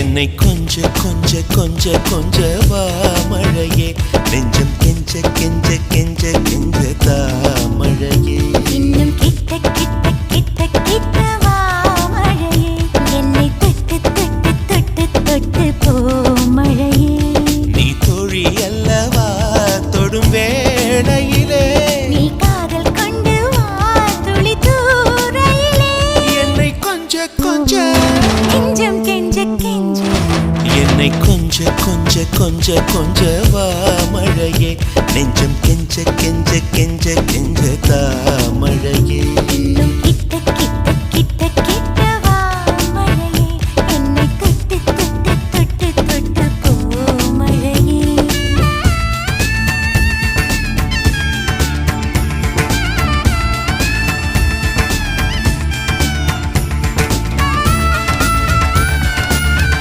என்னை கொஞ்ச கொஞ்ச கொஞ்ச கொஞ்ச வா மழையே நெஞ்சம் கெஞ்ச கெஞ்ச கெஞ்ச கெஞ்ச தா மழையே இன்னும் கிட்ட கிட்ட கிட்ட கிட்ட வா மழையே என்னை தொட்டு தொட்டு தொட்டு தொட்டு போ மழையே நீ தோழி அல்லவா தொடும் வேளையிலே நீ காதல் கொண்டு வா துளி தூரையிலே என்னை கொஞ்ச கொஞ்ச கெஞ்சம் கெஞ்ச கெஞ்ச என்னை கொஞ்ச கொஞ்ச கொஞ்ச கொஞ்ச வா மழையே நெஞ்சம் கெஞ்ச கெஞ்ச கெஞ்ச கெஞ்ச தா மழையே இன்னும்